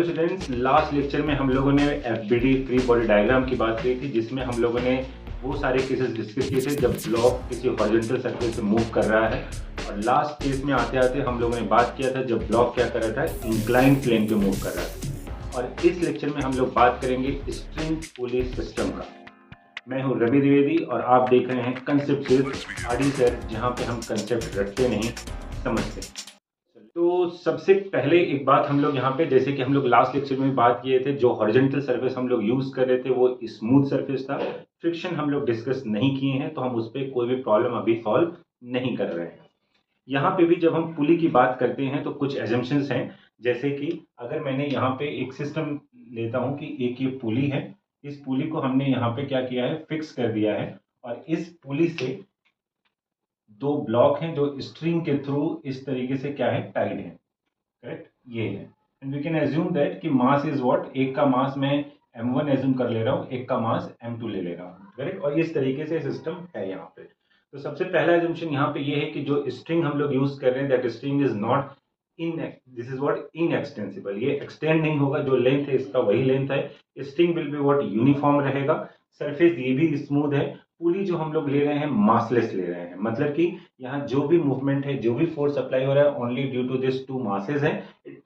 Students, last lecture में हम लोगों ने एफबीडी फ्री बॉडी डायग्राम की बात की थी, जिसमें हम लोगों ने वो सारे केसेस डिस्कस किए थे जब ब्लॉक किसी हॉरिजॉन्टल सरफेस से मूव कर रहा है। और लास्ट केस में आते आते हम लोगों ने बात किया था जब ब्लॉक क्या कर रहा था, इंक्लाइन प्लेन पे मूव कर रहा था। और इस लेक्चर में हम लोग बात करेंगे स्ट्रिंग पुली सिस्टम का। मैं हूँ रवि द्विवेदी और आप देख रहे हैं कंसेप्ट सिर्फ आरडी सर, जहाँ पे हम कंसेप्ट रटते नहीं समझते। तो सबसे पहले एक बात हम लोग यहाँ पे, जैसे कि हम लोग लास्ट लेक्चर में बात किए थे, जो हॉरिजॉन्टल सरफेस हम लोग यूज कर रहे थे वो स्मूथ सरफेस था। फ्रिक्शन हम लोग डिस्कस नहीं किए हैं, तो हम उस पर कोई भी प्रॉब्लम अभी सॉल्व नहीं कर रहे हैं। यहाँ पे भी जब हम पुली की बात करते हैं तो कुछ एजम्पशंस हैं, जैसे कि अगर मैंने यहाँ पे एक सिस्टम लेता हूँ कि एक ये पुली है, इस पुली को हमने यहाँ पे क्या किया है, फिक्स कर दिया है, और इस पुली से दो ब्लॉक हैं जो स्ट्रिंग के थ्रू इस तरीके से क्या है, टाइड है। करेक्ट, ये है। And we can assume that कि मास इज व्हाट, एक का मास मैं m1 एज्यूम कर ले रहा हूँ, एक का मास m2 ले रहा हूँ। करेक्ट, और इस तरीके से सिस्टम है यहाँ पे। तो सबसे पहला एज्यूमशन यहाँ पे ये है कि जो स्ट्रिंग हम लोग यूज कर रहे हैं, that string is not this is what inextensible. ये एक्सटेंड नहीं होगा, जो लेंथ है इसका वही लेंथ है। String will be what uniform रहेगा। सरफेस ये भी स्मूथ है। पुली जो हम लोग ले रहे हैं मासलेस ले रहे हैं, मतलब कि यहाँ जो भी मूवमेंट है, जो भी फोर्स अप्लाई हो रहा है, only due to this two masses है।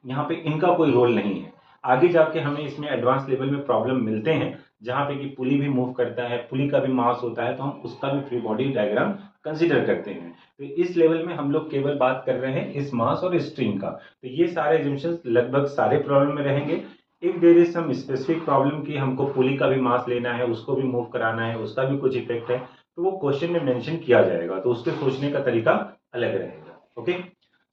यहाँ पे इनका कोई रोल नहीं है। आगे जाके हमें इसमें एडवांस लेवल में प्रॉब्लम मिलते हैं, जहां पे कि पुली भी मूव करता है, पुली का भी मास होता है, तो हम उसका भी फ्री बॉडी डायग्राम कंसीडर करते हैं। तो इस लेवल में हम लोग केवल बात कर रहे हैं इस मास और स्ट्रिंग का। तो ये सारे एजम्पशंस लगभग सारे प्रॉब्लम में रहेंगे। If there is some specific problem कि हमको पुली का भी मास लेना है, उसको भी मूव कराना है, उसका भी कुछ इफेक्ट है, तो वो क्वेश्चन में मेंशन किया जाएगा, तो उसके सोचने का तरीका अलग रहेगा। Okay,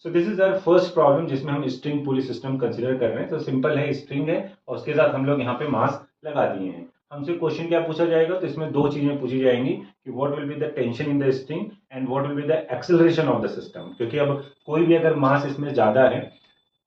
so this is our first problem जिसमें हम स्ट्रिंग पुली सिस्टम कंसीडर कर रहे हैं। तो सिंपल है, स्ट्रिंग है और उसके साथ हम लोग यहाँ पे मास लगा दिए हैं। हमसे क्वेश्चन क्या पूछा जाएगा, तो इसमें दो चीजें पूछी जाएंगी कि what will be the tension in the string and what will be the acceleration of the system. क्योंकि अब कोई भी अगर मास इसमें ज्यादा है,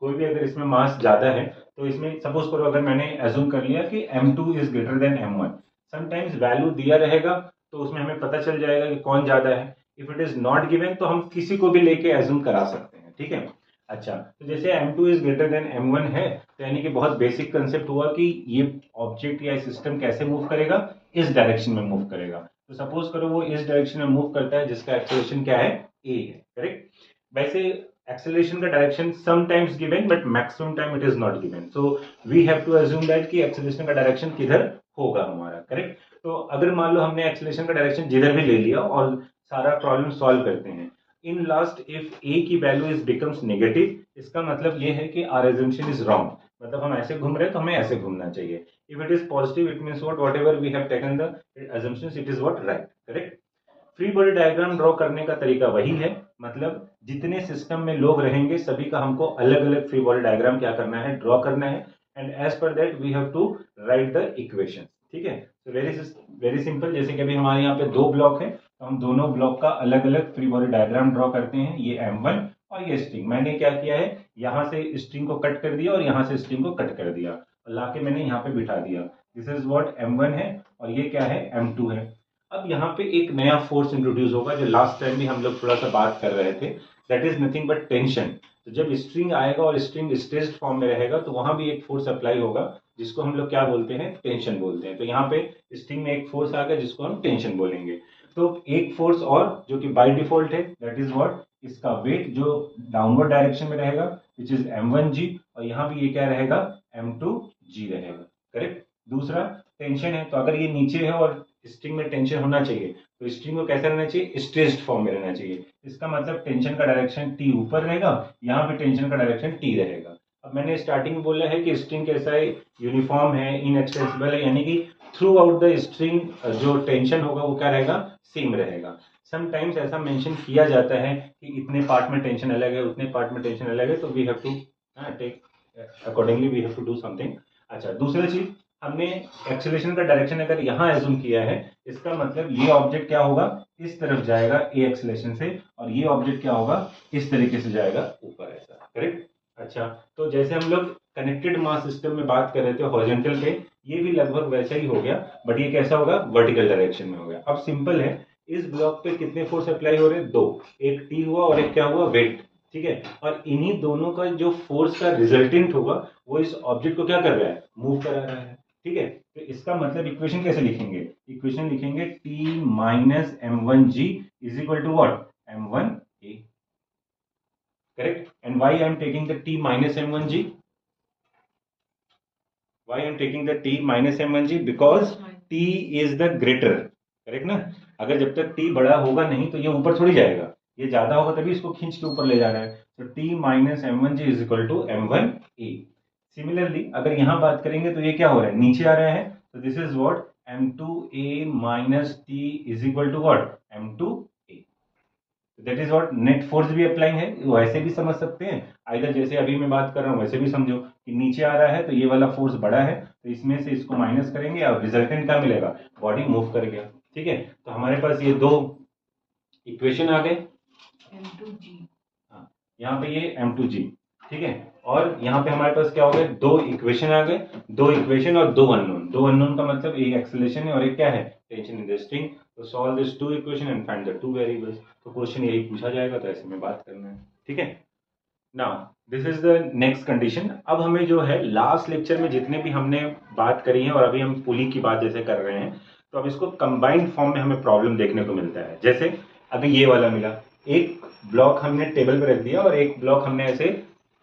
कोई भी अगर इसमें मास ज्यादा है, तो इसमें सपोज करो अगर मैंने एज्यूम कर लिया कि m2 is greater than m1, sometimes value दिया रहेगा तो उसमें हमें पता चल जाएगा कि कौन ज्यादा है। If it is not given तो हम किसी को भी लेके एज्यूम करा सकते हैं। ठीक है, अच्छा, तो जैसे m2 is greater than m1 है, तो यानी कि बहुत बेसिक कंसेप्ट हुआ कि ये ऑब्जेक्ट या सिस्टम कैसे मूव करेगा, इस डायरेक्शन में मूव करेगा। तो सपोज करो वो इस डायरेक्शन में मूव करता है, जिसका एक्सेलरेशन क्या है, a है। करेक्ट, वैसे acceleration का direction sometimes given but maximum time it is not given, so we have to assume that कि acceleration का डायरेक्शन किधर होगा हमारा। करेक्ट, तो अगर मान लो हमने acceleration का डायरेक्शन जिधर भी ले लिया और सारा प्रॉब्लम सॉल्व करते हैं, इन लास्ट इफ a की वैल्यू इज बिकम्स नेगेटिव, इसका मतलब ये है कि our assumption is wrong, मतलब हम ऐसे घूम रहे हैं तो हमें ऐसे घूमना चाहिए। if it is positive it means what, whatever we have taken the assumptions it is what right। Correct, free body diagram draw करने का तरीका वही है, मतलब जितने सिस्टम में लोग रहेंगे सभी का हमको अलग अलग फ्री बॉडी डायग्राम क्या करना है, ड्रॉ करना है। And as per that we have to write the equation. ठीक है, तो वेरी सिंपल, जैसे कि अभी हमारे यहाँ पे दो ब्लॉक है, तो हम दोनों ब्लॉक का अलग अलग फ्री बॉडी डायग्राम ड्रॉ करते हैं। ये m1 और ये स्ट्रिंग, मैंने क्या किया है, यहाँ से स्ट्रिंग को कट कर दिया और यहाँ से स्ट्रिंग को कट कर दिया और लाके मैंने यहाँ पे बिठा दिया। दिस इज व्हाट m1 है और ये क्या है, m2 है। अब यहाँ पे एक नया फोर्स इंट्रोड्यूस होगा, जो लास्ट टाइम भी हम लोग थोड़ा सा बात कर रहे थे, that is nothing but tension. तो जब स्ट्रिंग आएगा और स्ट्रिंग स्ट्रेच्ड फॉर्म में रहेगा, तो वहां भी एक फोर्स अप्लाई होगा, जिसको हम लोग क्या बोलते हैं, टेंशन बोलते हैं। तो यहाँ पे स्ट्रिंग में एक फोर्स आ गया जिसको हम टेंशन बोलेंगे। तो एक फोर्स और जो कि बाय डिफॉल्ट है, दैट इज व्हाट, इसका वेट जो डाउनवर्ड डायरेक्शन में रहेगा, विच इज m1g, और यहाँ भी ये क्या रहेगा, m2g रहेगा। करेक्ट, दूसरा टेंशन है, तो अगर ये नीचे है और स्ट्रिंग में टेंशन होना चाहिए, तो स्ट्रिंग को कैसे रहना चाहिए, स्ट्रेच्ड फॉर्म में रहना चाहिए। इसका मतलब टेंशन का डायरेक्शन t ऊपर रहेगा, यहाँ पे टेंशन का डायरेक्शन t रहेगा। अब मैंने स्टार्टिंग में बोला है कि स्ट्रिंग कैसा है, यूनिफॉर्म है, इनएक्सटेंसिबल है, यानी कि थ्रू आउट द स्ट्रिंग जो टेंशन होगा वो क्या रहेगा, सेम रहेगा। समटाइम्स ऐसा मेंशन किया जाता है कि इतने पार्ट में टेंशन अलग है, उतने पार्ट में टेंशन अलग है, तो we have to take accordingly, we have to do something. अच्छा, दूसरी चीज, हमने एक्सेलरेशन का डायरेक्शन अगर यहाँ एज्यूम किया है, इसका मतलब ये ऑब्जेक्ट क्या होगा, इस तरफ जाएगा ए एक्सेलरेशन से, और ये ऑब्जेक्ट क्या होगा, इस तरीके से जाएगा ऊपर, ऐसा। करेक्ट, अच्छा, तो जैसे हम लोग कनेक्टेड मास सिस्टम में बात कर रहे थे हॉरिजॉन्टल पे, ये भी लगभग वैसा ही हो गया, बट ये कैसा होगा, वर्टिकल डायरेक्शन में हो गया। अब सिंपल है, इस ब्लॉक पे कितने फोर्स अप्लाई हो रहे हैं, दो, एक टी हुआ और एक क्या हुआ, वेट। ठीक है, और इन्हीं दोनों का जो फोर्स का रिजल्टेंट होगा वो इस ऑब्जेक्ट को क्या कर रहा है, मूव करा रहा है। ठीक है, तो इसका मतलब इक्वेशन कैसे लिखेंगे, इक्वेशन लिखेंगे T minus M one G is equal to what, m1a, correct? And why I am taking the T minus m1g, why I am taking the T minus m1g, because T is the greater, correct ना। अगर जब तक T बड़ा होगा नहीं तो ये ऊपर थोड़ी जाएगा, ये ज्यादा होगा तभी इसको खींच के ऊपर ले जा रहा है। तो T minus M one G is equal to m1a। Similarly अगर यहां बात करेंगे तो ये क्या हो रहा है, नीचे आ रहा है, तो this is what m2a minus t is equal to what m2a। That is what net force भी अप्लाई है, वैसे भी समझ सकते हैं, आइदर जैसे अभी मैं बात कर रहा हूं वैसे भी समझो कि नीचे आ रहा है तो ये वाला फोर्स बड़ा है, तो इसमें से इसको माइनस करेंगे और रिजल्टेंट क्या मिलेगा, बॉडी मूव कर गया। ठीक है, तो हमारे पास ये दो इक्वेशन आ गए, m2g, हाँ यहाँ पे ये m2g, ठीक है, और यहाँ पे हमारे पास क्या हो गए, दो इक्वेशन आ गए, दो इक्वेशन और दो अननोन, दो अननोन का मतलब एक एक्सेलरेशन है और एक क्या है, टेंशन इन द स्ट्रिंग। तो solve this two equation and find the two variables. तो क्वेश्चन यही पूछा जाएगा, तो ऐसे में बात करना है। ठीक है, now this is the next condition. अब हमें जो है लास्ट लेक्चर में जितने भी हमने बात करी है और अभी हम पुली की बात जैसे कर रहे हैं, तो अब इसको कंबाइंड फॉर्म में हमें प्रॉब्लम देखने को मिलता है। जैसे अभी ये वाला मिला, एक ब्लॉक हमने टेबल पे रख दिया और एक ब्लॉक हमने ऐसे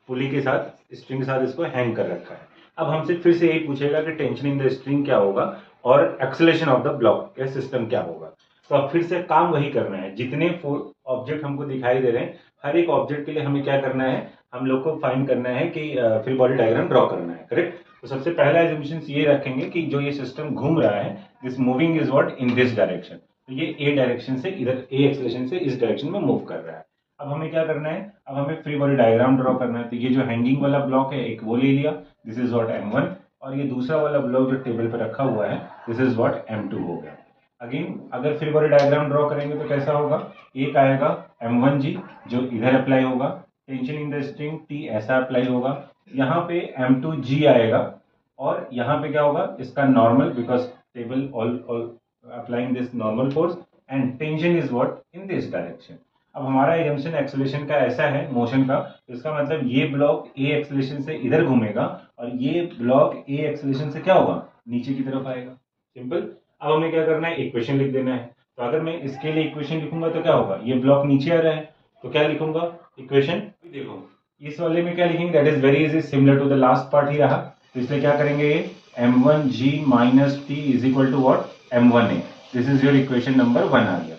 पुली के साथ, स्ट्रिंग के साथ इसको हैंग कर रखा है। अब हमसे फिर से यही पूछेगा कि टेंशन इन द स्ट्रिंग क्या होगा और एक्सेलरेशन ऑफ द ब्लॉक या सिस्टम क्या होगा। तो अब फिर से काम वही करना है, जितने ऑब्जेक्ट हमको दिखाई दे रहे हैं हर एक ऑब्जेक्ट के लिए हमें क्या करना है, हम लोग को फाइंड करना है कि फ्री बॉडी डायग्राम ड्रॉ करना है, करेक्ट। तो सबसे पहला एजम्पशन ये रखेंगे कि जो ये सिस्टम घूम रहा है, this moving is what in this direction, तो ये ए डायरेक्शन से इधर, ए एक्सेलरेशन से इस डायरेक्शन में मूव कर रहा है। अब हमें क्या करना है, अब हमें फ्री बॉडी डायग्राम ड्रॉ करना है। तो ये जो हैंगिंग वाला ब्लॉक है एक वो ले लिया, दिस इज व्हाट m1, और ये दूसरा वाला ब्लॉक जो टेबल पे रखा हुआ है दिस इज व्हाट m2 हो गया। अगेन अगर फ्री बॉडी डायग्राम ड्रॉ करेंगे तो कैसा होगा, एक आएगा m1g जो इधर अप्लाई होगा, tension in the string T ऐसा अप्लाई होगा, यहाँ पे m2g आएगा और यहाँ पे क्या होगा इसका normal, because table all applying this normal force and tension is what in this direction. अब हमारा एजम्पशन एक्सेलरेशन का ऐसा है मोशन का, तो इसका मतलब ये ब्लॉक ए एक्सेलरेशन से इधर घूमेगा और ये ब्लॉक ए एक्सेलरेशन से क्या होगा, नीचे की तरफ आएगा, सिंपल। अब हमें क्या करना है, इक्वेशन लिख देना है। तो अगर मैं इसके लिए इक्वेशन लिखूंगा तो क्या होगा, ये ब्लॉक नीचे आ रहा है तो क्या लिखूंगा इक्वेशन, देखो इस वाले में क्या लिखेंगे, that is very easy, similar to the last part ही रहा। तो इसलिए क्या करेंगे, m1g minus T is equal to what m1a, this is your equation number 1 आ गया।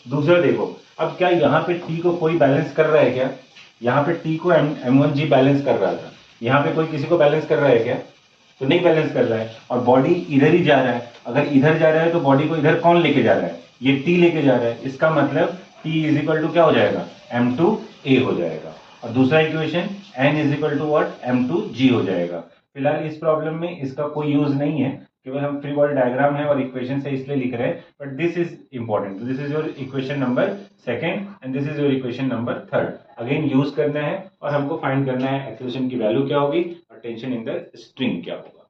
दूसरा देखो, अब क्या यहाँ पे t को कोई बैलेंस कर रहा है क्या, यहाँ पे t को m1g बैलेंस कर रहा था, यहाँ पे कोई किसी को बैलेंस कर रहा है क्या, तो नहीं बैलेंस कर रहा है, और बॉडी इधर ही जा रहा है। अगर इधर जा रहा है तो बॉडी को इधर कौन लेके जा रहा है, ये t लेके जा रहा है, इसका मतलब t इज इक्वल टू क्या हो जाएगा, m2a हो जाएगा, और दूसरा equation n is equal to what m2g हो जाएगा। फिलहाल इस प्रॉब्लम में इसका कोई यूज नहीं है, केवल हम फ्री बॉडी डायग्राम है और इक्वेशन से इसलिए लिख रहे हैं, but this is important. This is your equation number second and this is your equation number third. Again use करना है और हमको फाइंड करना है एक्सेलरेशन की वैल्यू क्या होगी और टेंशन इन द स्ट्रिंग क्या होगा।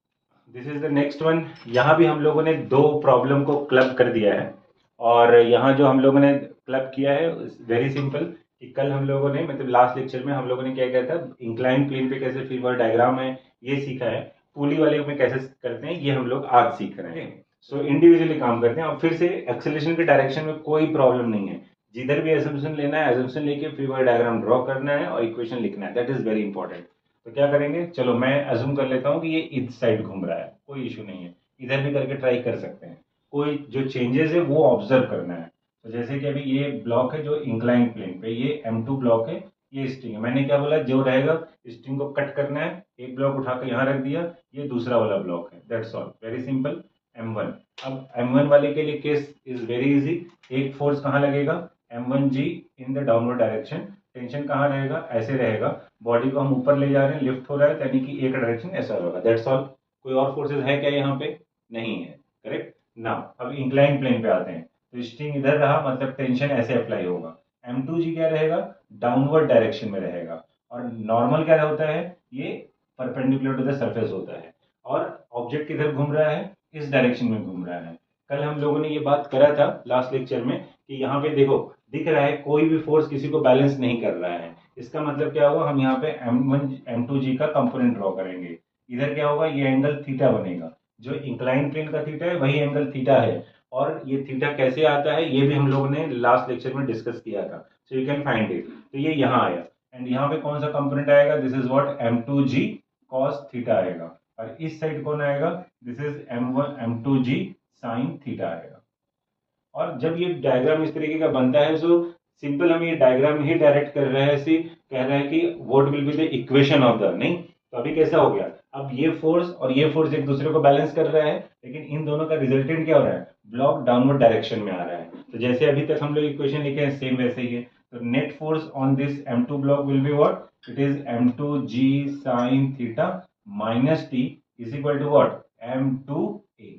This is the next one. यहाँ भी हम लोगों ने दो प्रॉब्लम को क्लब कर दिया है, और यहाँ जो हम लोगों ने क्लब किया है वेरी सिंपल, कि कल हम लोगों ने मतलब लास्ट लेक्चर में हम लोगों ने क्या किया था, इंक्लाइन प्लेन पे कैसे फ्री बॉडी डायग्राम है ये सीखा है, पुली वाले में कैसे करते हैं ये हम लोग आज सीख रहे हैं। सो इंडिविजुअली काम करते हैं, और फिर से एक्सेलरेशन के डायरेक्शन में कोई प्रॉब्लम नहीं है, जिधर भी एजम्पशन लेना है एजम्पशन लेके फ्री बॉडी डायग्राम ड्रॉ करना है और इक्वेशन लिखना है, दैट इज वेरी इंपॉर्टेंट। तो क्या करेंगे, चलो मैं अज्यूम कर लेता हूँ कि ये इस साइड घूम रहा है, कोई इशू नहीं है, इधर भी करके ट्राई कर सकते हैं, कोई जो चेंजेस है वो ऑब्जर्व करना है। तो जैसे कि अभी ये ब्लॉक है जो इंक्लाइन प्लेन पे, ये m2 ब्लॉक है, ये स्ट्रिंग है, मैंने क्या बोला जो रहेगा स्ट्रिंग को कट करना है, एक ब्लॉक उठाकर यहाँ रख दिया, ये दूसरा वाला ब्लॉक है, that's all, very simple. m1, अब m1 वाले के लिए केस इज वेरी इजी, एक फोर्स कहाँ लगेगा, m1g in the downward direction, tension कहाँ रहेगा, ऐसे रहेगा, बॉडी को हम ऊपर ले जा रहे हैं, लिफ्ट हो रहा है, यानी कि एक डायरेक्शन ऐसा होगा, दैट्स ऑल। कोई और फोर्सेज है क्या यहाँ पे, नहीं है, करेक्ट। नाउ अब इंक्लाइन प्लेन पे आते हैं, तो स्ट्रिंग इधर रहा मतलब टेंशन ऐसे अप्लाई होगा, m2g क्या रहेगा, डाउनवर्ड डायरेक्शन में रहेगा, और नॉर्मल क्या होता है, ये परपेंडिकुलर टू द सरफेस होता है, और ऑब्जेक्ट किधर घूम रहा है, इस डायरेक्शन में घूम रहा है। कल हम लोगों ने ये बात करा था लास्ट लेक्चर में कि यहाँ पे देखो दिख रहा है कोई भी फोर्स किसी को बैलेंस नहीं कर रहा है, इसका मतलब क्या हुआ, हम यहाँ पे M1 M2G का कंपोनेंट ड्रॉ करेंगे। इधर क्या होगा, ये एंगल थीटा बनेगा, जो इंक्लाइन प्लेन का थीटा है वही एंगल थीटा है। और ये थीटा कैसे आता है ये भी हम लोगों ने लास्ट लेक्चर में डिस्कस किया था, so you can find it. तो ये यहाँ आया, एंड यहाँ पे कौन सा कंपोनेंट आएगा, this is what M2G cos theta आएगा। और इस साइड कौन आएगा, this is M2G sin theta आएगा। और जब ये डायग्राम इस तरीके का बनता है, सो सिंपल हम ये डायग्राम ही डायरेक्ट कर रहे हैं, सी कह रहे हैं कि what will be the equation of the, नहीं तो अभी कैसा हो गया, अब ये फोर्स और ये फोर्स एक दूसरे को बैलेंस कर रहा है, लेकिन इन दोनों का रिजल्टेंट क्या हो रहा है, ब्लॉक डाउनवर्ड डायरेक्शन में आ रहा है। तो जैसे अभी तक हम लोग इक्वेशन लिखे हैं सेम वैसे ही है। तो net force on this M2 block will be what, it is M2G sin theta minus T is equal to what, M2A।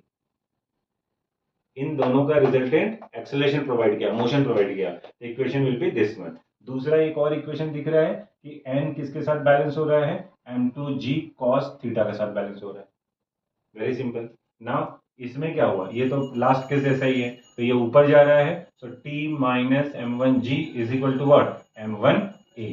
इन दोनों का रिजल्टेंट एक्सेलरेशन प्रोवाइड किया, मोशन प्रोवाइड किया, equation will be this one. दूसरा एक और equation दिख रहा है कि n किसके साथ बैलेंस हो रहा है, M2G cos थीटा के साथ बैलेंस हो रहा है। Very simple. नाउ इसमें क्या हुआ, ये तो लास्ट केस ऐसा ही है, तो ये ऊपर जा रहा है, so T minus M1G is equal to what, M1A।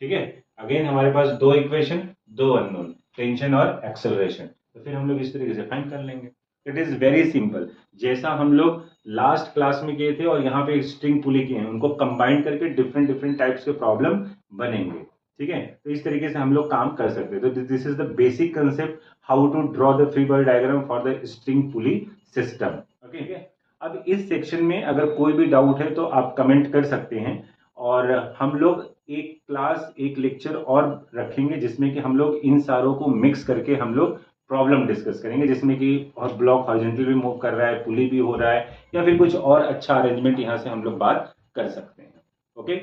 ठीक है, अगेन हमारे पास दो इक्वेशन, दो अननोन, टेंशन और एक्सेलरेशन, तो फिर हम लोग इस तरीके से फाइंड कर लेंगे। इट इज वेरी सिंपल, जैसा हम लोग लास्ट क्लास में किए थे और यहाँ पे स्ट्रिंग पुली किए हैं, उनको कंबाइन करके डिफरेंट डिफरेंट टाइप्स के प्रॉब्लम बनेंगे। ठीक है, तो इस तरीके से हम लोग काम कर सकते हैं। तो this is the basic concept how to draw the free body diagram for the string pulley system. Okay, अब इस सेक्शन में अगर कोई भी डाउट है तो आप कमेंट कर सकते हैं, और हम लोग एक क्लास एक लेक्चर और रखेंगे जिसमें कि हम लोग इन सारों को मिक्स करके हम लोग प्रॉब्लम डिस्कस करेंगे, जिसमें कि और ब्लॉक हॉरिजॉन्टल भी मूव कर रहा है, पुली भी हो रहा है, या फिर कुछ और अच्छा अरेंजमेंट यहाँ से हम लोग बात कर सकते हैं। ओके,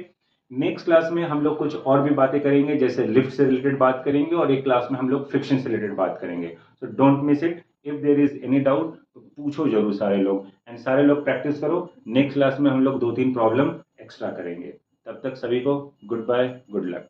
नेक्स्ट क्लास में हम लोग कुछ और भी बातें करेंगे, जैसे लिफ्ट से रिलेटेड बात करेंगे, और एक क्लास में हम लोग फ्रिक्शन से रिलेटेड बात करेंगे। So don't miss it, if there is any doubt तो पूछो जरूर सारे लोग, एंड सारे लोग प्रैक्टिस करो। नेक्स्ट क्लास में हम लोग 2-3 प्रॉब्लम एक्स्ट्रा करेंगे। तब तक सभी को गुड बाय, गुड लक।